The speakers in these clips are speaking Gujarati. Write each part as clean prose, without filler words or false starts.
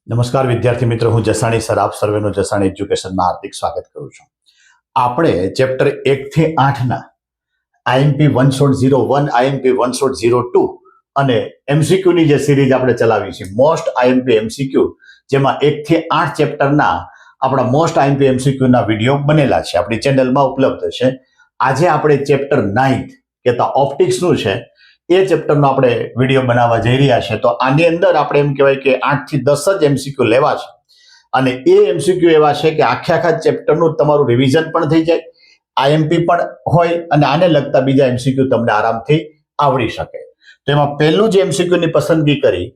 નમસ્કાર વિદ્યાર્થી મિત્રો, હું જસાણી સર આપ સર્વેનું જસાણી એજ્યુકેશનમાં હાર્દિક સ્વાગત કરું છું. આપણે ચેપ્ટર 1 થી 8 ના આઈએમપી 1001, આઈએમપી 1002 અને એમસીક્યુ ની જે સિરીઝ આપણે ચલાવી છે મોસ્ટ આઈએમપી એમસીક્યુ, જેમાં 1 થી 8 ચેપ્ટરના આપણા મોસ્ટ આઈએમપી એમસીક્યુ ના વિડીયો બનેલા છે, આપણી ચેનલમાં ઉપલબ્ધ છે. આજે આપણે ચેપ્ટર 9 કહેતા ઓપ્ટિક્સ નું છે એ ચેપ્ટરનો આપણે વિડીયો બનાવવા જઈ રહ્યા છે. તો આની અંદર આપણે એમ કહેવાય કે 8 થી 10 જ એમસીક્યુ લેવા છે અને એ એમસીક્યુ એવા છે કે આખા ચેપ્ટરનું તમારું રિવિઝન પણ થઈ જાય, આઈએમપી પણ હોય અને આને લગતા બીજા એમસીક્યુ તમને આરામથી આવડી શકે. તો એમાં પહેલું જે એમસીક્યુ ની પસંદગી કરી,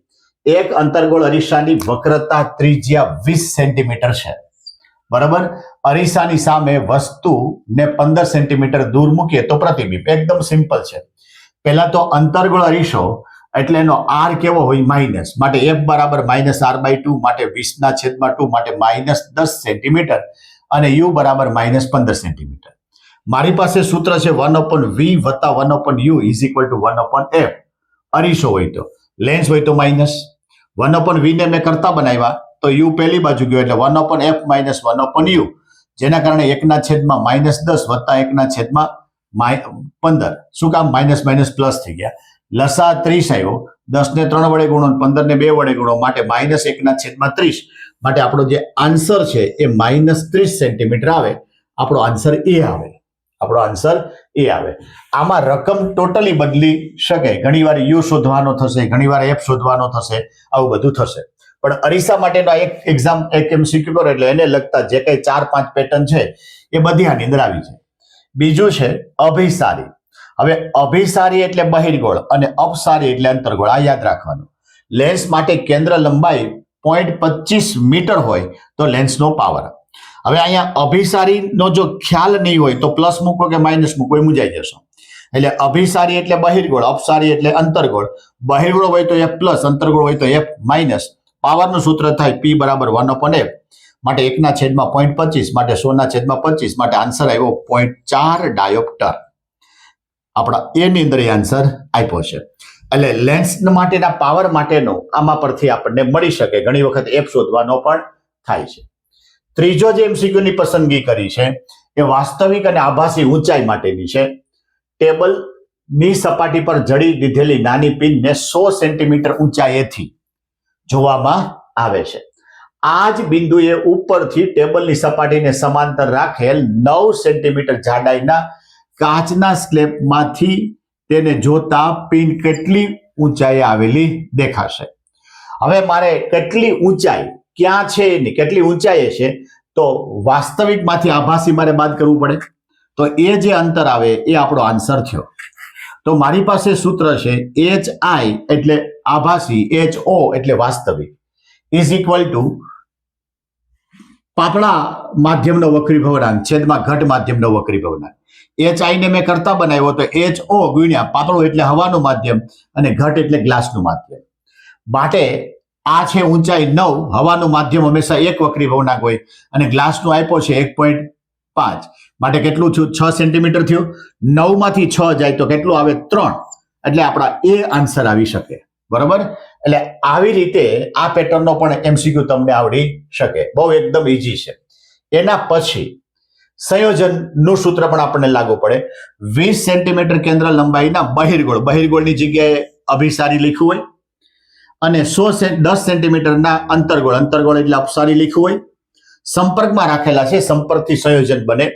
એક અંતર્ગોળ અરીસાની વક્રતા ત્રિજ્યા 20 સેન્ટીમીટર છે, બરાબર. અરીસાની સામે વસ્તુને 15 સેન્ટીમીટર દૂર મૂકીએ તો પ્રતિબિંબ. એકદમ સિમ્પલ છે. પહેલા તો અંતર્ગોળ અરીસો એટલે એનો આર કેવો હોય? માઇનસ, માટે f બરાબર -r/2, માટે 20/2, માટે -10 સેન્ટીમીટર અને u બરાબર -15 સેન્ટીમીટર. મારી પાસે સૂત્ર છે 1/v + 1/u = 1/f. અરીસો હોય તો, લેન્સ હોય તો માઇનસ. 1/v ને મેં કરતા બનાવ્યા તો u પહેલી બાજુ ગયો એટલે 1/f - 1/u, જેના કારણે 1/-10 + 1/15. શું કામ? માઇનસ પ્લસ થઈ ગયા. લસા 30 આવ્યો, 10 ને 3 વડે ગુણો, 15 ને 2 વડે ગુણો, માટે -1/30. માટે આપણો જે આન્સર છે એ -30 સેન્ટીમીટર આવે. આપણો આન્સર એ આવે. આમાં રકમ ટોટલી બદલી શકે. ઘણીવાર યુ શોધવાનો થશે, ઘણીવાર એફ શોધવાનો થશે, આવું બધું થશે. પણ અરીસા માટેનો એક એમસીક્યુ કરો એટલે એને લગતા જે કઈ 4-5 પેટર્ન છે એ બધી આની અંદર આવી જાય. બીજું છે અભિસારી. હવે અભિસારી એટલે બહિર્ગોળ અને અપસારી એટલે અંતર્ગોળ. આ યાદ રાખવાનું. લેન્સ માટે કેન્દ્ર લંબાઈ 0.25 મીટર હોય તો લેન્સનો પાવર. હવે અહીંયા અભિસારીનો જો ખ્યાલ નહીં હોય તો પ્લસ મૂકો કે માઇનસ મૂકો એ મુંજાઈ જશો. એટલે અભિસારી એટલે બહિર્ગોળ, અપસારી એટલે અંતર્ગોળ. બહિર્ગોળ હોય તો f+, અંતર્ગોળ હોય તો f-. પાવરનું સૂત્ર થાય P = 1/f, માટે 1/0.25, માટે 100/25, માટે આન્સર આવ્યો 0.4 ડાયોપ્ટર. આપણા એની અંદર એ આન્સર આપ્યો છે. એટલે લેન્સ માટેના પાવર માટેનો આમાં પરથી આપણને મળી શકે. ઘણી વખત એફ શોધવાનો પણ થાય છે. ત્રીજો જે એમસીક્યુ ની પસંદગી કરી છે એ વાસ્તવિક અને આભાસી ઊંચાઈ માટેની છે. ટેબલની સપાટી પર જડી દીધેલી નાની પિનને 100 સેન્ટીમીટર ઊંચાઈએથી જોવામાં આવે છે. આ જ બિંદુએ ઉપરથી ટેબલની સપાટીને સમાંતર રાખેલ 9 સેન્ટીમીટર જાડાઈના કાચના સ્લેબમાંથી તેને જોતા પિન કેટલી ઊંચાઈએ આવેલી દેખાશે. હવે મારે કેટલી ઊંચાઈ ક્યાં છે એની કેટલી ઊંચાઈએ છે તો વાસ્તવિકમાંથી આભાસી મારે બાદ કરવું પડે. તો એ જે અંતર આવે એ આપણો આન્સર થયો. તો મારી પાસે સૂત્ર છે HI એટલે આભાસી, HO એટલે વાસ્તવિક, = પાતળા માધ્યમનો વક્રીભવનાંક છેદમાં ઘટ માધ્યમનો વક્રીભવનાંક. HI ને મેં કરતા બનાવ્યો તો HO ગુણ્યા પાતળું એટલે હવાનું માધ્યમ અને ઘટ એટલે ગ્લાસનું માધ્યમ. માટે આ છે ઊંચાઈ 9, હવાનું માધ્યમ હંમેશા એક વક્રીભવનાંક હોય અને ગ્લાસનું આપ્યો છે 1.5, માટે કેટલું થયું? 6 સેન્ટીમીટર થયું. 9 માંથી 6 જાય તો કેટલું આવે? 3. એટલે આપણા એ આન્સર આવી શકે, બરાબર. એટલે આવી રીતે આ પેટર્નનો પણ એમસીક્યુ તમને આવડી શકે. બહુ એકદમ ઈઝી છે. એના પછી સંયોજનનું સૂત્ર પણ આપણને લાગુ પડે. 20 સેન્ટીમીટર કેન્દ્ર લંબાઈના બહિર્ગોળની જગ્યાએ અભિસારી લખ્યું હોય અને 10 સેન્ટીમીટરના અંતર્ગોળ એટલે અપસારી લખ્યું હોય. સંપર્કમાં રાખેલા છે, સંપર્કથી સંયોજન બને.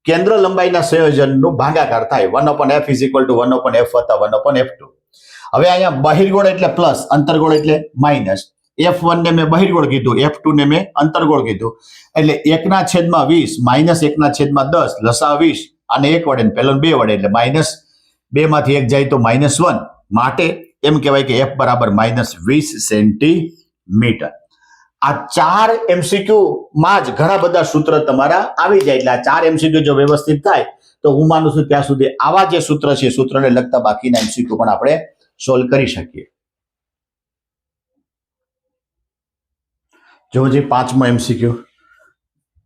કેન્દ્ર લંબાઈના સંયોજનનું ભાગાકાર થાય 1/f = 1/f + 1/f2. હવે અહીંયા બહિર્ગોળ એટલે પ્લસ, અંતર્ગોળ એટલે માઇનસ. f1 ને મેં બહિર્ગોળ કીધું, f2 ને મેં અંતર્ગોળ કીધું. એટલે 1/20 - 1/10 લસા 20 અને 1 વડે પેલો 2 વડે એટલે -2 માંથી 1 જાય તો -1. માટે એમ કહેવાય કે f બરાબર -20 સેન્ટીમીટર. આ 4 એમસીક્યુ માં જ ઘણા બધા સૂત્ર તમારા આવી જાય. એટલે આ 4 એમસીક્યુ જો વ્યવસ્થિત થાય તો હું માનું છું ત્યાં સુધી આવા જે સૂત્ર છે, સૂત્રને લગતા બાકીના એમસીક્યુ પણ આપણે સોલ્વ કરી શકીએ. જો જે 5મો એમસીક્યુ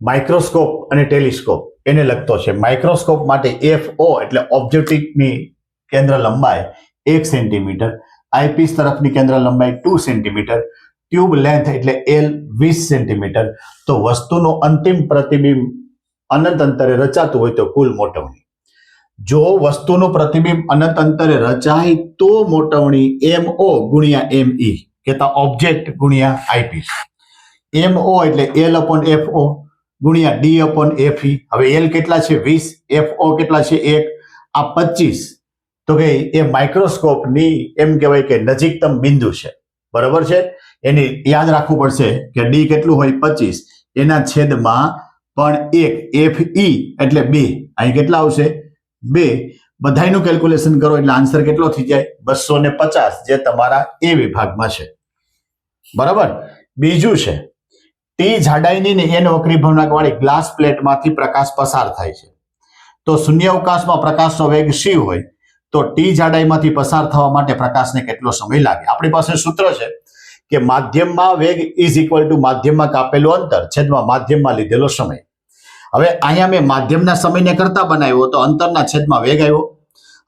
માઇક્રોસ્કોપ અને ટેલિસ્કોપ એને લગતો છે. માઇક્રોસ્કોપ માટે FO એટલે ઓબ્જેક્ટિવની કેન્દ્ર લંબાઈ 1 સેન્ટીમીટર, આઈપીસ તરફની કેન્દ્ર લંબાઈ 2 સેન્ટીમીટર, ટ્યુબ લેન્થ એટલે L 20 સેન્ટીમીટર, તો વસ્તુનું અંતિમ પ્રતિબિંબ અનંત અંતરે રચાતું હોય તો કુલ મોટવણી. જો વસ્તુનું પ્રતિબિંબ અનંત અંતરે રચાય તો મોટવણી MO ગુણ્યા ME, કહેતા ઓબ્જેક્ટ ગુણ્યા આઈપીસ. MO એટલે L/FO ગુણ્યા D/FE. હવે L કેટલા છે 20, FO કેટલા છે 1, આ 25. તો કે એ માઇક્રોસ્કોપની એમ કહેવાય કે નજીકતમ બિંદુ છે, બરાબર છે. એની યાદ રાખવું પડશે કે D કેટલું હોય 25, એના છેદમાં પણ 1, FE એટલે 2, અહીં કેટલા આવશે 2. બધાયનું કેલ્ક્યુલેશન કરો એટલે આન્સર કેટલો થઈ જાય 250, જે તમારા એ વિભાગમાં છે, બરાબર. બીજું છે T જાડાઈની ને N વક્રી ભવનાક વાળી ગ્લાસ પ્લેટમાંથી પ્રકાશ પસાર થાય છે, તો શૂન્યાવકાશમાં પ્રકાશનો વેગ c હોય તો T જાડાઈમાંથી પસાર થવા માટે પ્રકાશને કેટલો સમય લાગે. આપણી પાસે સૂત્ર છે કે માધ્યમમાં વેગ ઇઝ ઇક્વલ ટુ માધ્યમમાં કાપેલું અંતર છેદમાં માધ્યમમાં લીધેલો સમય. હવે અહીંયા મેં માધ્યમના સમયને કરતા બનાવ્યો તો અંતરના છેદમાં વેગ આવ્યો.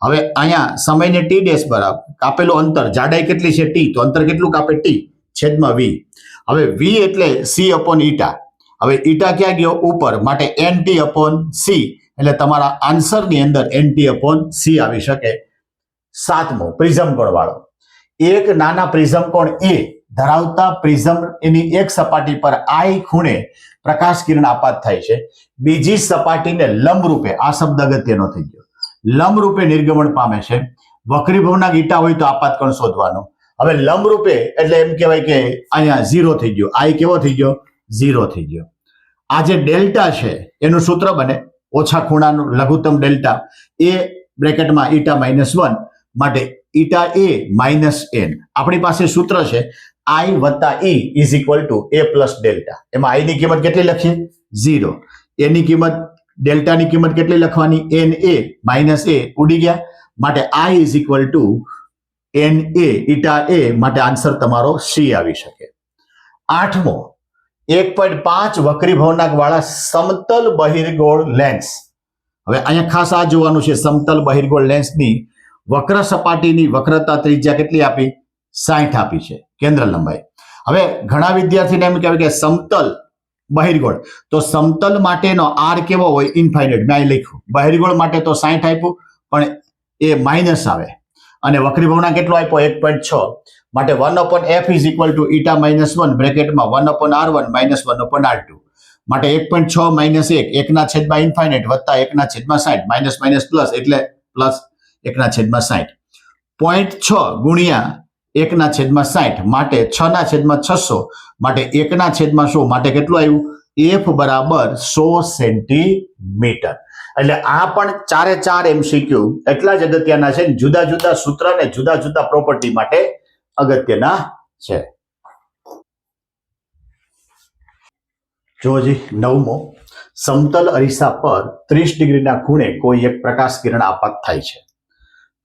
હવે અહીંયા સમયને t ડેશ બરાબર કાપેલું અંતર, જાડાઈ કેટલી છે t, તો અંતર કેટલું કાપે t છેદમાં v. હવે v એટલે c/η. હવે ઈટા ક્યાં ગયો ઉપર, માટે nt/c, એટલે તમારા આન્સરની અંદર nt/c આવી શકે. 7મો પ્રિઝમ કોણ વાળો. એક નાના પ્રિઝમ કોણ A ધરાવતા પ્રિઝમ એની એક સપાટી પર I ખૂણે પ્રકાશ કિરણ આપાત થાય છે, બીજી સપાટીને લંબરૂપે, આ શબ્દ અગત્યનો થઈ ગયો, લંબરૂપે નિર્ગમન પામે છે. વક્રીભવનાક ઈટા હોય તો આપાત કોણ શોધવાનો. હવે લંબરૂપે એટલે એમ કહેવાય કે અહીંયા 0 થઈ ગયો, I કેવો થઈ ગયો 0 થઈ ગયો. આ જે ડેલ્ટા છે એનું સૂત્ર બને ઓછા ખૂણાનું લઘુત્તમ ડેલ્ટા એ બ્રેકેટમાં ઈટા -1, માટે ઈટા A -n. આપણી પાસે સૂત્ર છે I + E is equal two A plus delta. એમાં I ની કિંમત કેટલી લખીએ 0, A ની કિંમત, ડેલ્ટાની કિંમત કેટલી લખવાની NA -A ઉડી ગયા, માટે I is equal two NA eta A, માટે આન્સર તમારો C આવી શકે. 8મો 1.5 વક્રી ભવનાક વાળા સમતલ બહિર્ગોળ લેન્સ. હવે અહીંયા ખાસ આ જોવાનું છે, સમતલ બહિર્ગોળ લેન્સની વક્ર સપાટીની વક્રતા ત્રિજ્યા કેટલી આપી 60 આપી છે, કેન્દ્ર લંબાઈ. હવે ઘણા વિદ્યાર્થીને એમ કહેવાય કે સમતલ બહિર્ગોળ, તો સમતલ માટેનો r કેવો હોય ઇન્ફાઇનાઇટ, મેં અહીં લખ્યું. બહિર્ગોળ માટે તો 60 આપ્યું પણ એ માઇનસ આવે, અને વક્રી ભવનાક કેટલો આપ્યો 1.6, માટે 1/f is equal to eta -1 બ્રેકેટમાં 1/r1 -1/r2, માટે 1.6 - 1 1ના છેદમાં ઇન્ફાઇનાઇટ વત્તા 1ના છેદમાં 60, માઇનસ માઇનસ પ્લસ એટલે પ્લસ 1ના છેદમાં 60. 0.6 ગુણ્યા 1ના છેદમાં 60, માટે 6ના છેદમાં 600, માટે 1ના છેદમાં 100, માટે કેટલું આવ્યું f બરાબર 100 સેન્ટીમીટર. એટલે આ પણ 4 MCQ એટલા જ અગત્યના છે, જુદા જુદા સૂત્ર અને જુદા જુદા પ્રોપર્ટી માટે અગત્યના છે. જોજી 9મો, સમતલ અરીસા પર 30 ડિગ્રીના ખૂણે કોઈ એક પ્રકાશ કિરણ આપાત થાય છે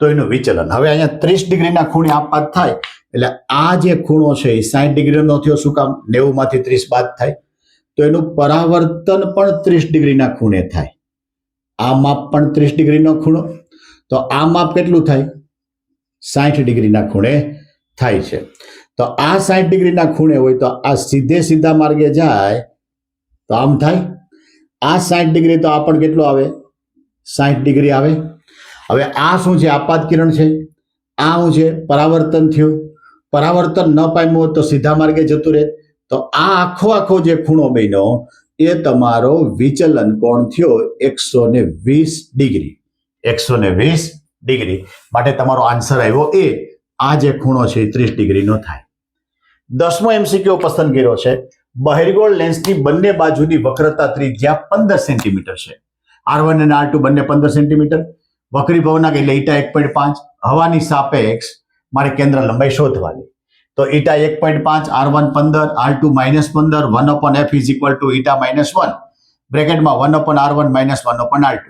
તો એનું વિચલન. હવે અહીંયા 30 ડિગ્રીના ખૂણે આપાત થાય એટલે આ જે ખૂણો છે એ 60 ડિગ્રીનો થયો, શું કામ 90 માંથી 30 બાદ થાય, તો એનું પરાવર્તન પણ 30 ડિગ્રીના ખૂણે થાય. આ માપ પણ 30 ડિગ્રીનો ખૂણો, તો આ માપ કેટલું થાય 60 ડિગ્રીના ખૂણે થાય છે. તો આ 60 ડિગ્રીના ખૂણે હોય તો આ સીધા માર્ગે જાય તો આમ થાય. આ 60 ડિગ્રી તો આ પણ કેટલો આવે 60 ડિગ્રી આવે. હવે આ શું છે આપાત કિરણ છે, આ શું છે પરાવર્તન થયું. પરાવર્તન ન પામ્યું હોત તો સીધા માર્ગે જતું રહે. તો આ આખો જે ખૂણો બન્યો એ તમારો વિચલન કોણ થયો 120 ડિગ્રી. 120 ડિગ્રી, માટે તમારો આન્સર આવ્યો એ. આ જે ખૂણો છે 30 ડિગ્રીનો થાય. 10મો MCQ પસંદ કર્યો છે, બહિર્ગોળ લેન્સની બંને બાજુની વક્રતા ત્રિજ્યા 15 સેન્ટીમીટર છે. R1 અને R2 બંને 15 સેન્ટીમીટર. વક્રી ભવનાક એટલે ઈટા 1.5. હવાની સાપેક્ષ મારે કેન્દ્ર લંબાઈ શોધવાની, તો eta 1.5, R1 15, R2 -15, 1/f is equal to eta -1 બ્રેકેટમાં 1/r1 -1/r2.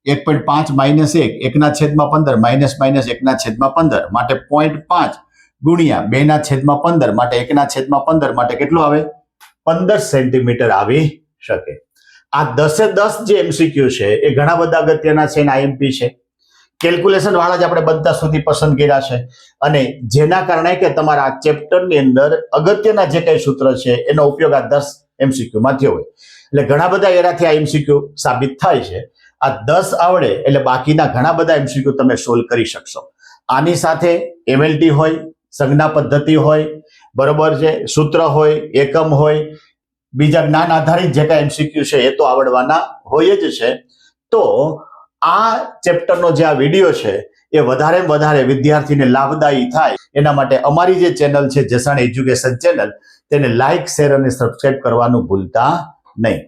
1.5 - 1 1ના છેદમાં 15 માઇનસ માઇનસ 1ના છેદમાં 15, માટે 0.5 ગુણ્યા 2ના છેદમાં 15, માટે 1ના છેદમાં 15, માટે કેટલું આવે 15 સેન્ટીમીટર આવી શકે. આ 10 જે MCQ છે એ ઘણા બધા અગત્યના છે, IMP છે. કેલ્ક્યુલેશન વાળા જ આપણે બધા સુધી પસંદ કર્યા છે અને જેના કારણે કે તમારા આ ચેપ્ટરની અંદર અગત્યના જે કઈ સૂત્ર છે એનો ઉપયોગ આ 10 MCQ માં થયો હોય એટલે ઘણા બધા એનાથી આ MCQ સાબિત થાય છે. આ 10 આવડે એટલે બાકીના ઘણા બધા MCQ તમે સોલ્વ કરી શકશો. આની સાથે MLT હોય, સંજ્ઞા પદ્ધતિ હોય, બરોબર છે, સૂત્ર હોય, એકમ હોય, બીજા જ્ઞાન આધારિત જે કાંઈ MCQ છે એ તો આવડવાના હોય જ છે. તો આ ચેપ્ટરનો જે આ વિડીયો છે એ વધારે વિદ્યાર્થીને લાભદાયી થાય એના માટે અમારી જે ચેનલ છે જસાણી એજ્યુકેશન ચેનલ તેને લાઈક, શેર અને સબસ્ક્રાઇબ કરવાનું ભૂલતા નહીં.